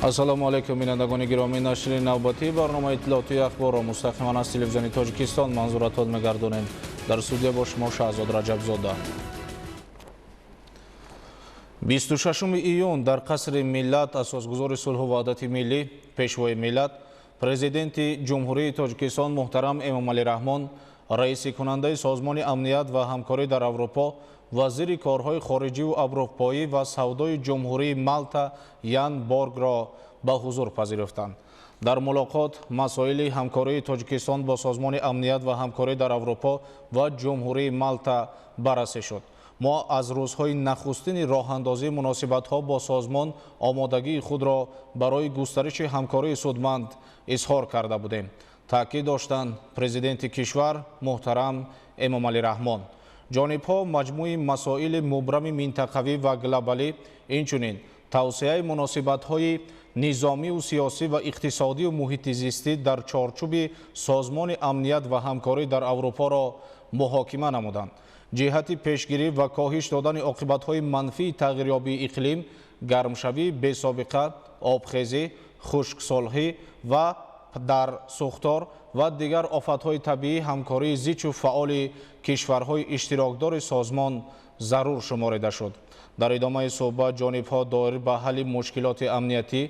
ассалому алейкум бинандагони гиромӣ, нашри навбатии барномаи иттилоотии ахборро мустақиман аз телевизиони Тоҷикистон манзуратон мегардонем. дар студия бо шумо Шаҳзод Раҷабзода. 26 июн дар қасри миллат асосгузори сулҳу ваҳдати миллӣ, пешвои миллат, президенти ҷумҳурии Тоҷикистон муҳтарам Эмомалӣ Раҳмон, раиси кунандаи созмони амният ва ҳамкорӣ дар Аврупо, вазири корҳои хориҷиву абрӯҳпоӣ ва савдои ҷумҳурии Малта Ян Боргро ба ҳузур пазируфтанд. дар мулоқот масоили ҳамкории Тоҷикистон бо созмони амният ва ҳамкорӣ дар Аврупо ва ҷумҳурии Малта баррасӣ шуд. мо аз рӯзҳои нахустини роҳандозии муносибатҳо бо созмон омодагии худро барои густариши ҳамкории судманд изҳор карда будем, таъкид доштанд президенти кишвар муҳтарам Эмомалӣ Раҳмон. ҷонибҳо маҷмӯи масоили мубрами минтақавӣ ва глобалӣ, инчунин тавсеяи муносибатҳои низомию сиёсӣ ва иқтисодию муҳити зистӣ дар чорчӯби созмони амният ва ҳамкорӣ дар Аврупоро муҳокима намуданд. ҷиҳати пешгирӣ ва коҳиш додани оқибатҳои манфии тағйирёбии иқлим, гармшавии бесобиқа, обхезӣ, хушксолҳӣ ва дар сӯхтор ва дигар офатҳои табиӣ ҳамкории зичу фаъоли кишварҳои иштирокдори созмон зарур шуморида шуд. дар идомаи суҳбат ҷонибҳо доир ба ҳалли мушкилоти амниятӣ,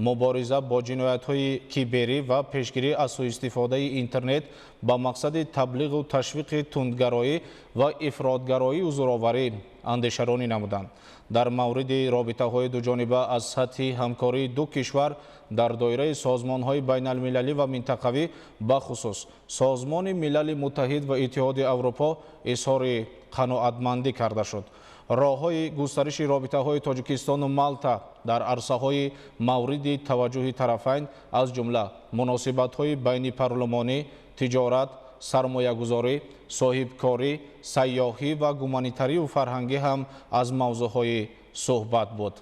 мубориза бо ҷиноятҳои киберӣ ва пешгирӣ аз сӯистифодаи интернет ба мақсади таблиғу ташвиқи тундгароӣ ва ифротгароию зӯроварӣ андешаронӣ намуданд. дар мавриди робитаҳои дуҷониба аз сатҳи ҳамкории ду кишвар дар доираи созмонҳои байналмилалӣ ва минтақавӣ бахусус Созмони Милали Муттаҳид ва Иттиҳоди Аврупо изҳори қаноатмандӣ карда шуд. роҳҳои густариши робитаҳои Тоҷикистону Малта дар арсаҳои мавриди таваҷҷӯҳи тарафайн аз ҷумла муносибатҳои байни парлумонӣ, тиҷорат, сармоягузорӣ, соҳибкорӣ, сайёҳӣ ва гуманитарию фарҳангӣ ҳам аз мавзӯъҳои суҳбат буд.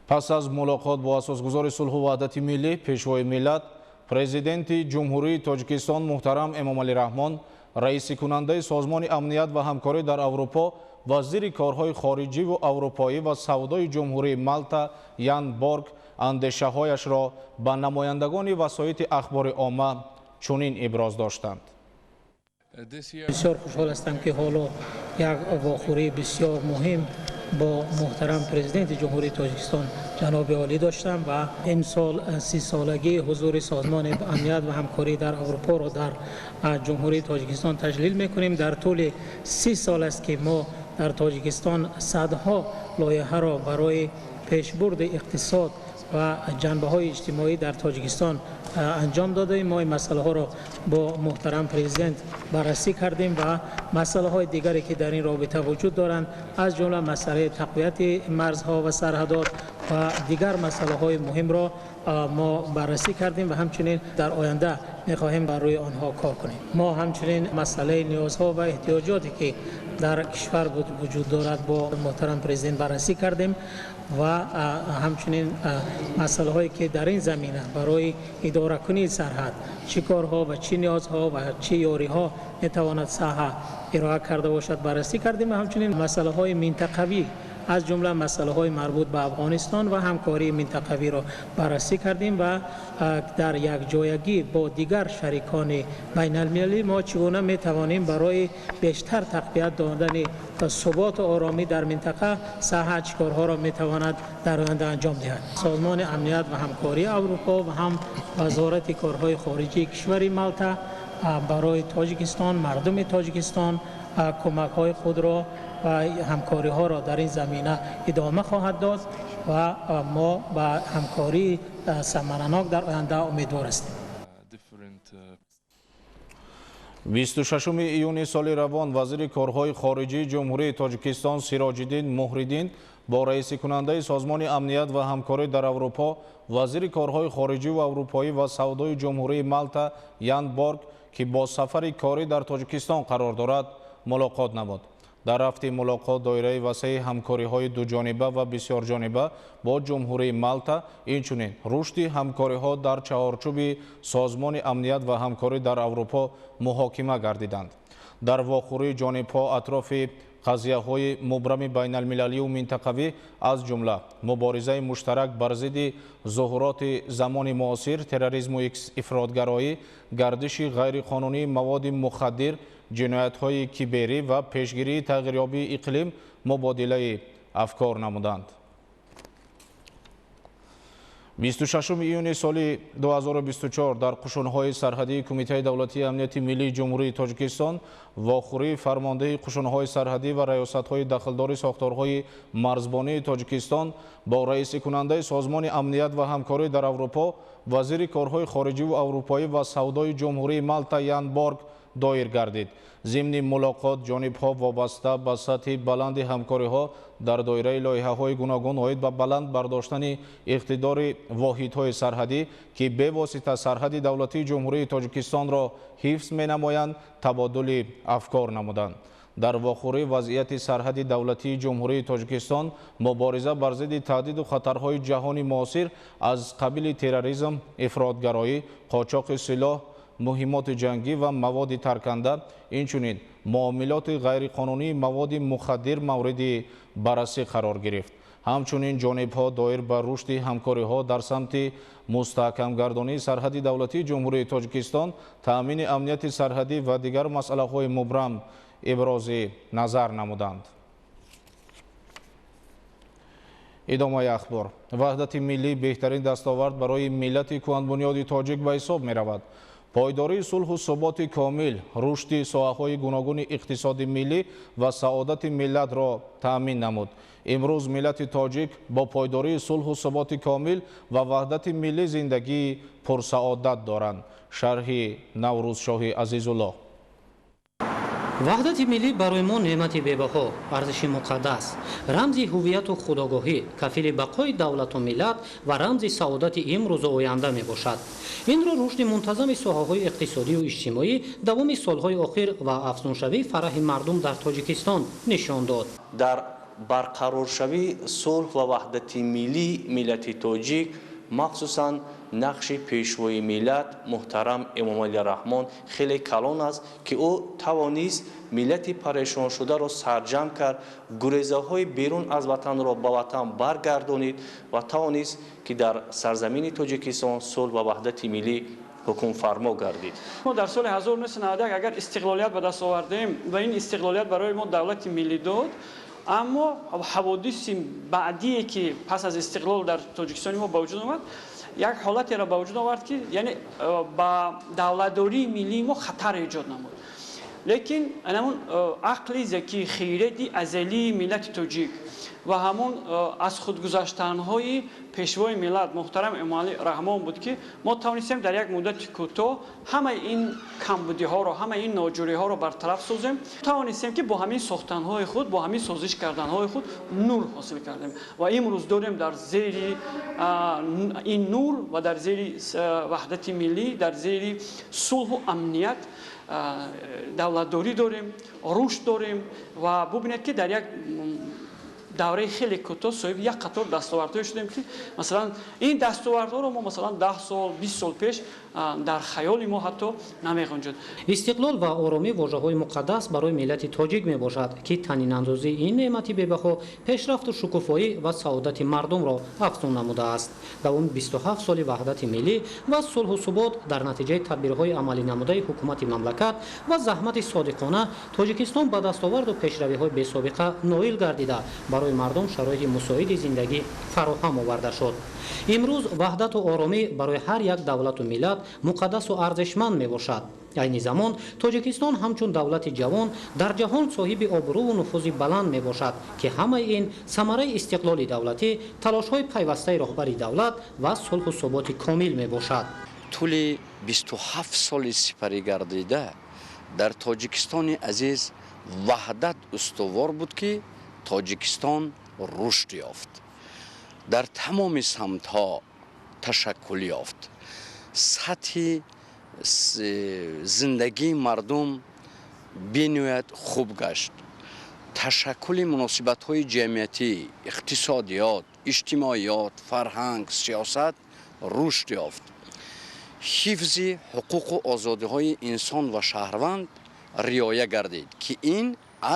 пас аз мулоқот бо асосгузори сулҳу ваҳдати миллӣ, пешвои миллат, президенти ҷумҳурии Тоҷикистон муҳтарам Эмомалӣ Раҳмон, раиси кунандаи созмони амният ва ҳамкорӣ дар Аврупо, вазири корҳои хориҷиву аврупоӣ ва савдои ҷумҳурии Малта Ян Борг андешаҳояшро ба намояндагони васоити ахбори омма чунин иброз доштанд. бисёр хушҳол ҳастам ки ҳоло як вохӯрии бисёр муҳим бо муҳтарам президенти ҷумҳурии Тоҷикистон ҷаноби олӣ доштам ва имсол 30-солагии ҳузури созмони амният ва ҳамкорӣ дар Аврупоро дар ҷумҳурии Тоҷикистон таҷлил мекунем. дар тӯли 30 сол аст ки мо дар Тоҷикистон садҳо лоиҳаро барои пешбурди иқтисод ва ҷанбаҳои иҷтимоӣ дар Тоҷикистон анҷом додаем. мо ин масъалаҳоро бо муҳтарам президент баррасӣ кардем ва масъалаҳои дигаре ки дар ин робита вуҷуд доранд, аз ҷумла масъалаи тақвияти марзҳо ва сарҳадот ва дигар масъалаҳои муҳимро мо баррасӣ кардем ва ҳамчунин дар оянда мехоҳем бар рӯи онҳо кор кунем. мо ҳамчунин масъалаи ниёзҳо ва эҳтиёҷоте ки дар кишвар вуҷуд дорад бо муҳтарам президент баррасӣ кардем ва ҳамчунин масъалаҳое ки дар ин замина барои идоракунии сарҳад чӣ корҳо ва чӣ ниёзҳо ва чӣ ёриҳо метавонад саҳа ироа карда бошад баррасӣ кардем ва ҳамчунин масъалаҳои минтақавӣ аз ҷумла масъалаҳои марбут ба Афғонистон ва ҳамкории минтақавиро баррасӣ кардем ва дар якҷоягӣ бо дигар шарикони байналмилалӣ мо чӣ гуна метавонем барои бештар тақвият додани суботу оромӣ дар минтақа саҳа чӣ корҳоро метавонад дар оянда анҷом диҳад. созмони амният ва ҳамкории Аврупо ва ҳам вазорати корҳои хориҷии кишвари Малта барои Тоҷикистон, мардуми Тоҷикистон кӯмакҳои худро ва ҳамкориҳоро дар ин замина идома хоҳад дод ва мо ба ҳамкории самаранок дар оянда умедвор ҳастем. 26 июни соли равон вазири корҳои хориҷии ҷумҳурии Тоҷикистон Сироҷиддин Муҳриддин бо раиси кунандаи созмони амният ва ҳамкорӣ дар Аврупо, вазири корҳои хориҷиву аврупоӣ ва савдои ҷумҳурии Малта Ян Борг ки бо сафари корӣ дар Тоҷикистон қарор дорад, мулоқот намуд. дар рафти мулоқот доираи васеи ҳамкориҳои дуҷониба ва бисёрҷониба бо ҷумҳурии Малта, инчунин рушди ҳамкориҳо дар чаҳорчӯби Созмони амният ва ҳамкорӣ дар Аврупо муҳокима гардиданд. дар вохӯрии ҷонибҳо атрофи қазияҳои мубрами байналмилалию минтақавӣ аз ҷумла муборизаи муштарак бар зидди зуҳуроти замони муосир, терроризму ифротгароӣ, гардиши ғайриқонунии маводи мухаддир, ҷиноятҳои киберӣ ва пешгирии тағйирёбии иқлим мубодилаи афкор намуданд. 26 июни соли 2024 дар қушунҳои сарҳадии Кумитаи давлатии амнияти миллии ҷумҳурии Тоҷикистон вохӯрии фармондеҳи қушунҳои сарҳадӣ ва раёсатҳои дахлдори сохторҳои марзбонии Тоҷикистон бо раиси кунандаи Созмони амният ва ҳамкорӣ дар Аврупо, вазири корҳои хориҷиву аврупоӣ ва савдои ҷумҳурии Малта Ян Борг доир гардид. Зимни мулоқот ҷонибҳо вобаста ба сатҳи баланди ҳамкориҳо дар доираи лоиҳаҳои гуногун оид ба баланд бардоштани иқтидори воҳидҳои сарҳадӣ, ки бевосита сарҳади давлатии ҷумҳурии Тоҷикистонро ҳифз менамоянд, табодули афкор намуданд. дар вохӯрии вазъияти сарҳади давлатии ҷумҳурии Тоҷикистон мубориза бар зидди таҳдиду хатарҳои ҷаҳони муосир аз қабили терроризм, ифротгароӣ, қочоқи силоҳ, муҳимоти ҷангӣ ва маводи тарканда, инчунин муомилоти ғайриқонунии маводи мухаддир мавриди баррасӣ қарор гирифт. ҳамчунин ҷонибҳо доир ба рушди ҳамкориҳо дар самти мустаҳкамгардонии сарҳади давлатии ҷумҳурии Тоҷикистон, таъмини амнияти сарҳадӣ ва дигар масъалаҳои мубрам ибрози назар намуданд. идомаи ахбор. ваҳдати миллӣ беҳтарин дастовард барои миллати кӯҳанбунёди тоҷик ба ҳисоб меравад. пойдории сулҳу суботи комил, рушди соҳаҳои гуногуни иқтисоди миллӣ ва саодати миллатро таъмин намуд. имрӯз миллати тоҷик бо пойдории сулҳу суботи комил ва ваҳдати миллӣ зиндагии пурсаодат доранд. шарҳи Наврӯзшоҳи Азизуллоҳ. ваҳдати миллӣ барои мо неъмати бебаҳо, арзиши муқаддас, рамзи ҳувияту худогоҳӣ, кафили бақои давлату миллат ва рамзи саодати имрӯзу оянда мебошад. инро рушди мунтазами соҳаҳои иқтисодию иҷтимоӣ давоми солҳои охир ва афзуншавии фараҳи мардум дар Тоҷикистон нишон дод. дар барқароршавии сулҳ ва ваҳдати миллии миллати тоҷик, махсусан нақши пешвои миллат муҳтарам Эмомалӣ Раҳмон хеле калон аст, ки ӯ тавонист миллати парешоншударо сарҷам кард, гурезаҳои берун аз ватанро ба ватан баргардонид ва тавонист, ки дар сарзамини Тоҷикистон сулҳ ва ваҳдати миллӣ ҳукмфармо гардид. мо дар соли 1991 агар истиқлолият ба даст овардем ва ин истиқлолият барои мо давлати миллӣ дод, аммо ҳаводиси баъдие ки пас аз истиқлол дар Тоҷикистони мо ба вуҷуд омад, як ҳолатеро ба вуҷуд овард, ки яъне ба давлатдории миллии мо хатар эҷод намуд. лекин ҳамон ақли заки хирети азалии миллати тоҷик ва ҳамон аз худгузаштанҳои пешвои миллат муҳтарам Эмомалӣ Раҳмон буд, ки мо тавонистем дар як муддати кӯтоҳ ҳамаи ин камбудиҳоро, ҳамаи ин ноҷуриҳоро бартараф созем. Тавонистем, ки бо ҳамин сохтанҳои худ, бо ҳамин созиш карданҳои худ нур ҳосил кардем ва имрӯз дорем дар зери ин нур ва дар зери ваҳдати миллӣ, дар зери сулҳу амният давлатдорӣ дорем, рушд дорем ва бубинед, ки дар як давраи хеле кӯтоҳ соҳиби як қатор дастовардҳое шудем, ки масалан ин дастовардҳоро мо масалан 10 сол 20 сол пеш дар хаёли мо ҳатто намеғунҷод. истиқлол ва оромӣ воҷаҳои муқаддас барои миллати тоҷик мебошад, ки танинандозии ин неъмати бебаҳо пешрафту шукуфоӣ ва саодати мардумро афзун намудааст. давоми 27 соли ваҳдати миллӣ ва сулҳу субот дар натиҷаи тадбирҳои амалӣ намудаи ҳукумати мамлакат ва заҳмати содиқона Тоҷикистон ба дастоварду пешравиҳои бесобиқа ноил гардида барои мардум шароити мусоиди зиндагӣ фароҳам оварда шуд. имрӯз ваҳдату оромӣ барои ҳар як давлату миллат муқаддасу арзишманд мебошад. айни замон Тоҷикистон ҳамчун давлати ҷавон дар ҷаҳон соҳиби обрӯву нуфузи баланд мебошад, ки ҳамаи ин самараи истиқлоли давлатӣ, талошҳои пайвастаи роҳбари давлат ва сулҳу суботи комил мебошад. тӯли 27 соли сипарӣ гардида дар Тоҷикистони азиз ваҳдат устувор буд, ки Тоҷикистон рушд ёфт, дар тамоми самтҳо ташаккул ёфт, сатҳи зиндагии мардум бениҳоят хуб гашт, ташаккули муносибатҳои ҷамъиятӣ, иқтисодиёт, иҷтимоиёт, фарҳанг, сиёсат рушд ёфт, ҳифзи ҳуқуқу озодиҳои инсон ва шаҳрванд риоя гардид, ки ин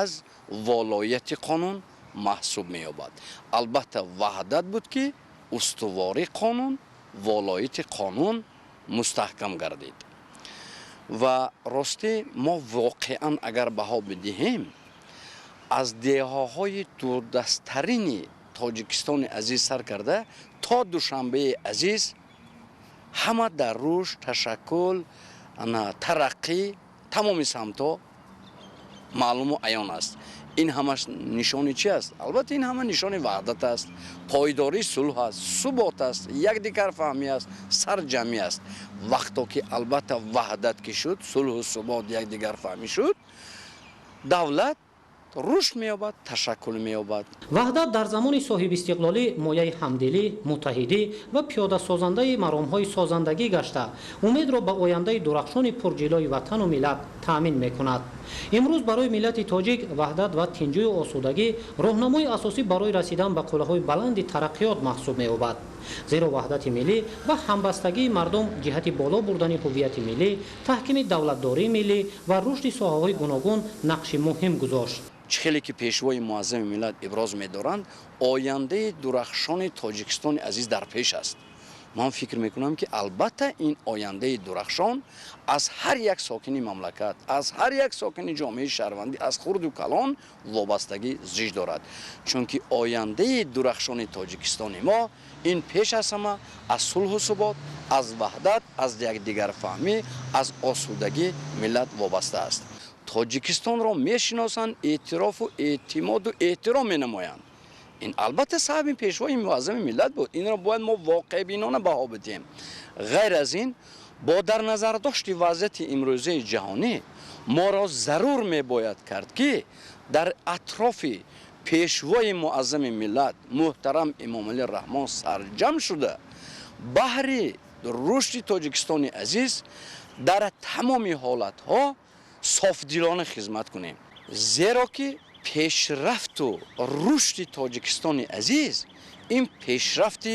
аз ولایت قانون محسوب می‌یابد. البته وحدت بود که استواری قانون ولایت قانون مستحکم گردید و راستی ما واقعا اگر بها بدهیم از دهه‌های دوردستترین تاجیکستان عزیز سر کرده تا دوشنبه عزیز همه در رشد، تشکل، ترقی تمام سمت‌ها معلوم و عیان است. این همش نشانی چی است؟ البته این همه نشانی وحدت است، پایداری صلح است، ثبات است، یکدیگر فهمی است، سرجمی است. وقتی که البته وحدت که شد، صلح و ثبات یکدیگر فهمی شد، دولت رشد می‌یابد، تشکل می‌یابد. وحدت در زمان صاحب استقلالی مایه همدلی، متحدی و پیاده سازنده مرام‌های سازندگی گشته امید را به آینده درخشان پرجلوی وطن و ملت تأمین می‌کند. امروز برای ملت تاجیک وحدت و تنجی و آسودگی راهنمای اساسی برای رسیدن به قله‌های بلند ترقیات محسوب می‌یابد. زیرا وحدت ملی و همبستگی مردم جهت بالا بردن هویت ملی، تحکیم دولتداری ملی و رشد ساحه‌های گوناگون نقش مهم گذاشت. چخیلی که پیشوای معظم ملت ابراز می‌دارند آینده درخشان تاجیکستان عزیز در پیش است. من فکر میکنم که البته این آینده درخشان از هر یک ساکن مملکت، از هر یک ساکن جامعه شهروندی، از خرد و کلان وابستگی زیج دارد. چون که آینده درخشان تاجیکستان ما این پیش از همه از صلح و ثبات، از وحدت، از یکدیگر فهمی، از آسودگی ملت وابسته است. تاجیکستان را میشناسند، اعتراف و اعتماد و احترام مینمایند. این البته صاحب پیشوای معظم ملت بود. این را باید ما واقع بینانه بها بدیم. غیر از این با در نظر داشت وضعیت امروزه جهانی ما را ضرور میباید کرد که در اطراف پیشوای معظم ملت محترم امام علی رحمان سرجم شده بهر رشد تاجیکستان عزیز در تمام حالتها صافدلانه خدمت کنیم. زیرا که پیشرفت و رشد تاجیکستان عزیز این پیشرفت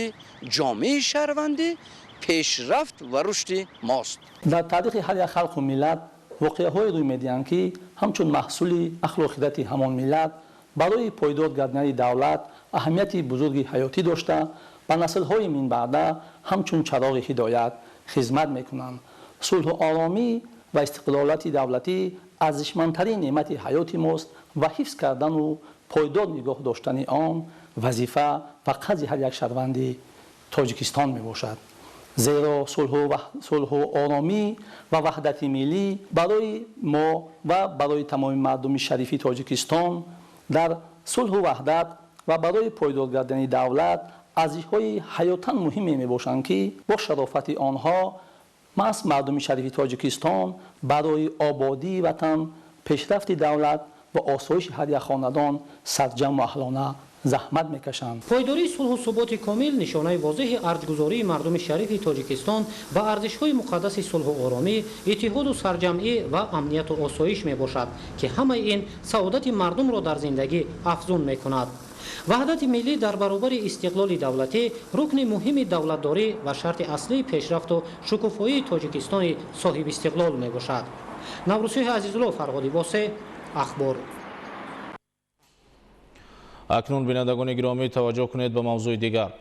جامعه شهروندی، پیشرفت و رشد ماست. در تاریخ هر یک خلق و ملت واقعه‌های روی می‌دهند که همچون محصول اخلاقیات همان ملت برای پایدار گردیدن دولت اهمیت بزرگی حیاتی داشته و نسل‌های من بعد همچون چراغ هدایت خدمت می‌کنند. صلح و آرامی و استقلالات دولتی ارزشمندترین نعمت حیات ماست و حفظ کردن و پایدار نگاه داشتن آن وظیفه و قضیه هر یک شهروند تاجیکستان میباشد. زیرا صلح و آرامی و وحدت ملی برای ما و برای تمام مردم شریف تاجیکستان در صلح و وحدت و برای پایدار گردیدن دولت ارزش‌های حیاتاً مهم میباشند که با شرافت آنها محض مردم شریف تاجیکستان برای آبادی وطن، پیشرفت دولت و آسایش هر یک خاندان سرجم و اهلانه زحمت میکشند. پایداری صلح و ثبات کامل نشانه واضح ارجگذاری مردم شریف تاجیکستان به ارزش‌های مقدس صلح و آرامی، اتحاد و سرجمعی و امنیت و آسایش میباشد که همه این سعادت مردم را در زندگی افزون میکند. وحدت ملی در برابر استقلال دولتی رکن مهم دولتداری و شرط اصلی پیشرفت و شکوفایی تاجیکستان صاحب استقلال می باشد. نوروزی عزیزالله فرهادی واسه اخبار. اکنون بینندگان گرامی توجه کنید به موضوع دیگر.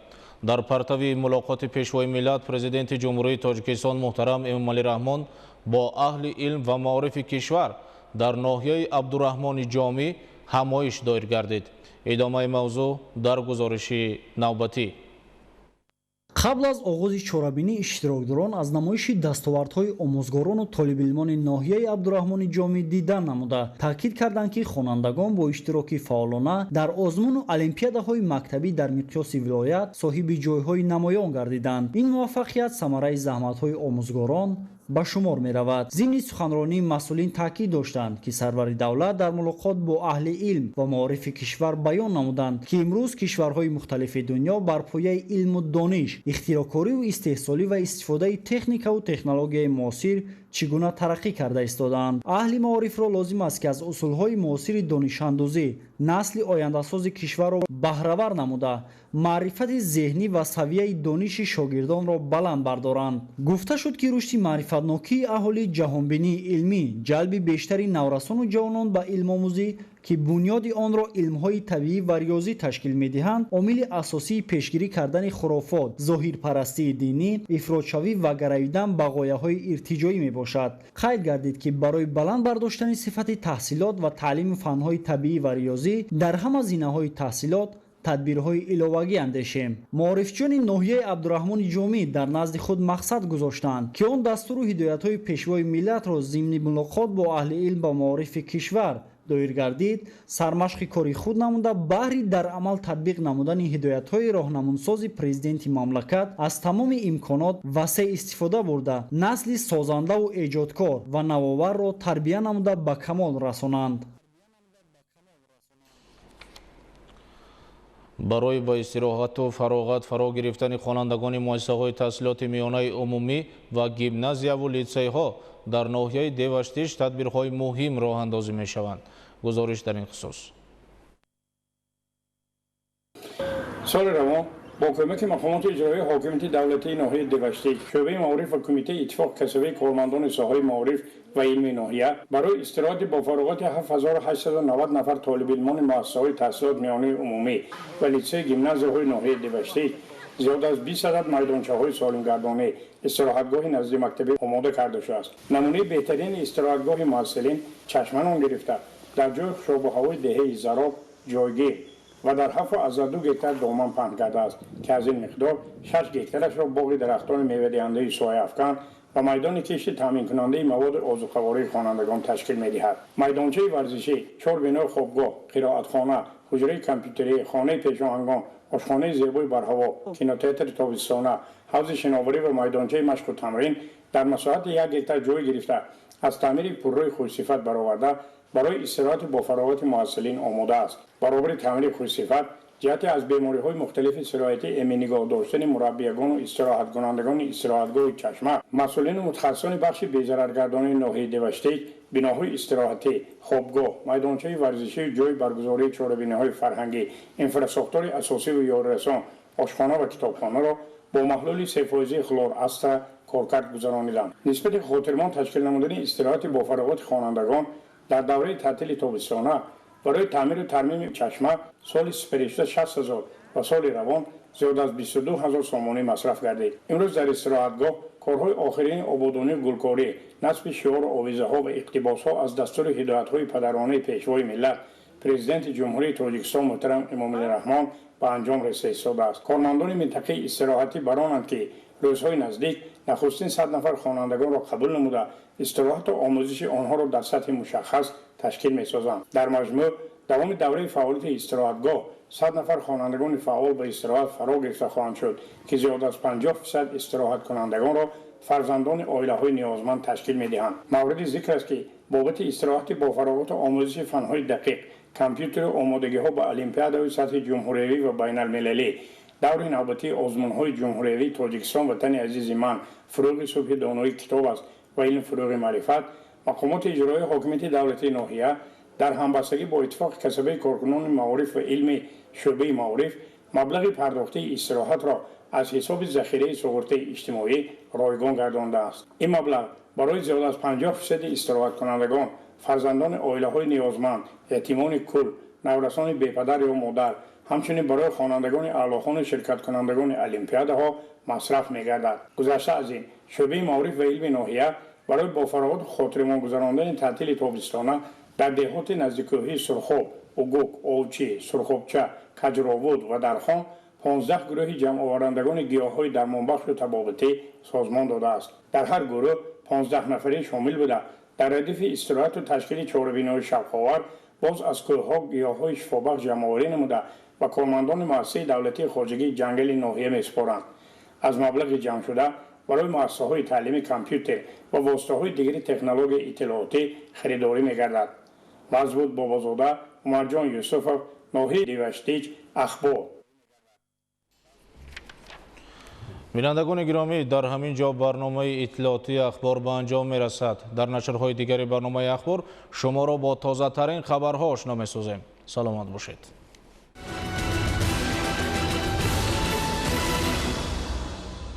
در پرتو ملاقات پیشوای ملت پرزیدنت جمهوری تاجیکستان محترم امام علی رحمان با اهل علم و معارف کشور در ناحیه عبدالرحمن جامی همایش دایر گردید. ادامه موضوع در گزارش نوبتی. قبل از آغاز چاره‌بینی اشتراکداران از نمایش دستاوردهای آموزگاران و طالب‌علمان ناحیه عبدالرحمن جامی دیدن نموده تاکید کردند که خوانندگان با اشتراک فعالانه در آزمون و المپیادهای مکتبی در مقیاس ولایت صاحب جایهای نمایان گردیدند. این موفقیت ثمره زحمت‌های آموزگاران به شمار می رود. ضمن سخنرانی مسئولین تاکید داشتند که سرور دولت در ملاقات با اهل علم و معارف کشور بیان نمودند که امروز کشورهای مختلف دنیا بر پایه علم و دانش، اختراعکاری و استحصالی و استفاده تکنیک و تکنولوژی معاصر چگونه ترقی کرده ایستادند. اهل معارف را لازم است که از اصولهای معاصر دانش اندوزی نسل آینده‌ساز کشور را بهره‌ور نموده معرفت ذهنی و سویه دانش شاگردان را بلند بردارند. گفته شد که رشد معرفتناکی اهالی جهانبینی علمی جلب بیشتری نورسان و جوانان به علم آموزی که بنیاد آن را علم‌های طبیعی و ریاضی تشکیل می‌دهند، عامل اساسی پیشگیری کردن خرافات، ظاهرپرستی دینی، افراط‌شوی و گرویدن به غایه‌های ارتجاعی میباشد. قید گردید که برای بلند برداشتن صفت تحصیلات و تعلیم فن‌های طبیعی و ریاضی در همه زمینه‌های تحصیلات تدبیرهای علاوگی اندیشیم. معارفچیان ناحیه عبدالرحمن جامی در نزد خود مقصد گذاشتند که آن دستور و هدایت‌های پیشوای ملت را ضمن ملاقات با اهل علم و معارف کشور دایر گردید، سرمشق کاری خود نموده بهر در عمل تطبیق نمودن هدایت‌های راهنمونساز پرزیدنت مملکت از تمام امکانات وسیع استفاده برده نسل سازنده و ایجادکار و نوآور را تربیت نموده به کمال رسانند. برای با استراحت و فراغت فرا گرفتن خوانندگان مؤسسه‌های تحصیلات میانه عمومی و گیمنازیا و لیسی‌ها در ناحیه دیوشتیش تدبیرهای مهم راه اندازی می‌شوند. گزارش در این خصوص. سال روان با کمک مقامات اجرایی حاکمیت دولتی ناحیه دیوشتیش، شعبه معارف و کمیته اتفاق کسبی کارمندان ساحه معارف و علم ناحیه برای استراحت با فراغت 7890 نفر طالب علمان مؤسسه‌های تحصیلات میانه عمومی و لیسه گیمنازیاهای ناحیه دیوشتیش زیاد از 20 عدد میدانچه‌های سالمگردانه استراحتگاه نزد مکتب آماده کرده شده است. نمونه بهترین استراحتگاه محصلین چشمنان گرفته در جای شعب و هوای دهه زراب جایگیر و در 7.2 گکتر دامن پهن کرده است که از این مقدار 6 گکترش را باغ درختان میوه دهنده سایه افکن و میدان کشت تامین کننده مواد آذوقه‌واری خوانندگان تشکیل می‌دهد. میدانچه ورزشی، 4 بنا خوابگاه، قرائتخانه، حجره کامپیوتری، خانه پیشاهنگان، آشخانه زیبای بر هوا، کینوتئاتر تابستانه، حوض شناوری و میدانچه مشق و تمرین در مساحت 1 گکتر جای گرفته از تعمیر پرروی خوش‌صفت برآورده برای استراحت با فراغت محصلین آماده است. برابر تعمیر خوش‌صفت جهت از بیماری‌های مختلف سرایتی امی نگاه داشتن مربیگان و استراحت کنندگان استراحتگاه چشمه، مسئولین و متخصصان بخش بی‌ضررگردانی ناحیه دیوشتیش بناهای استراحتی، خوابگاه، میدانچه ورزشی، جای برگزاری چهاربینی‌های فرهنگی، اینفراستراکچور اساسی و یاررسان، آشخانه و کتابخانه را با محلول 3% خلور استر کارکرد گذرانیدند. نسبت خاطرمان تشکیل نمودن استراحت با فراغت خوانندگان در دوره تعطیل تابستانه برای تعمیر و ترمیم چشمه سال سپریشته 60,000 و سال روان زیاد از 22,000 سامانه مصرف گردید. امروز در استراحتگاه کارهای آخرین آبادانی گلکاری، نصب شعار آویزه‌ها و اقتباس‌ها از دستور هدایت‌های پدرانه پیشوای ملت پرزیدنت جمهوری تاجیکستان محترم امام علی رحمان به انجام رسیده است. کارمندان منطقه استراحتی برانند که روزهای نزدیک نخستین 100 نفر خوانندگان را قبول نموده استراحت و آموزش آنها را در سطح مشخص تشکیل می‌سازند. در مجموع دوام دوره فعالیت استراحتگاه 100 نفر خوانندگان فعال به استراحت فرا گرفته خواهند شد که زیاد از 50% استراحت کنندگان را فرزندان عائله‌های نیازمند تشکیل می‌دهند. مورد ذکر است که بابت استراحت با فراغت آموزش فن‌های دقیق، کامپیوتر و آمادگی‌ها به المپیادهای سطح جمهوری و بین‌المللی، دور نوبتی آزمون‌های جمهوری تاجیکستان وطن عزیز من، فروغ صبح دانایی کتاب است و علم فروغ معرفت، مقامات اجرایی حاکمیت دولتی ناحیه در همبستگی با اتفاق کسبه کارکنان معارف و علم شعبه معارف مبلغ پرداخته استراحت را از حساب ذخیره سوغورت اجتماعی رایگان گردانده است. این مبلغ برای زیاد از 50% استراحت کنندگان، فرزندان عائله‌های نیازمند، یتیمان کل، نورسان بی‌پدر یا مادر، همچنین برای خوانندگان اعلاخوان شرکت کنندگان المپیادها مصرف می‌گردد. گذشته از این شعبه معارف و علم ناحیه برای با فراغت خاطرمان گذراندن تعطیل تابستانه در دهات نزدیکی سرخاب، اوگوک، آوچی، سرخابچه، کجراوود و درخان 15 گروه جمع آورندگان گیاه‌های درمانبخش و طبابتی سازمان داده است. در هر گروه 15 نفری شامل بوده در ردیف استراحت و تشکیل چهاربینی‌های شب‌خوار باز از کوه‌ها گیاه‌های شفابخش جمع‌آوری نموده و کارمندان مؤسسه دولتی خواجگی جنگل ناحیه می‌سپارند. از مبلغ جمع شده برای مؤسسه‌های تعلیمی کامپیوتر و واسطه‌های دیگر تکنولوژی اطلاعاتی خریداری می‌گردد. مزبوط بابازاده، عمرجان یوسفov، ناحیه دیوشتیج، اخبار. بینندگان گرامی، در همین جا برنامه اطلاعاتی اخبار به انجام می‌رسد. در نشرهای دیگر برنامه اخبار شما را با تازه ترین خبرها آشنا می‌سازیم. سلامت باشید.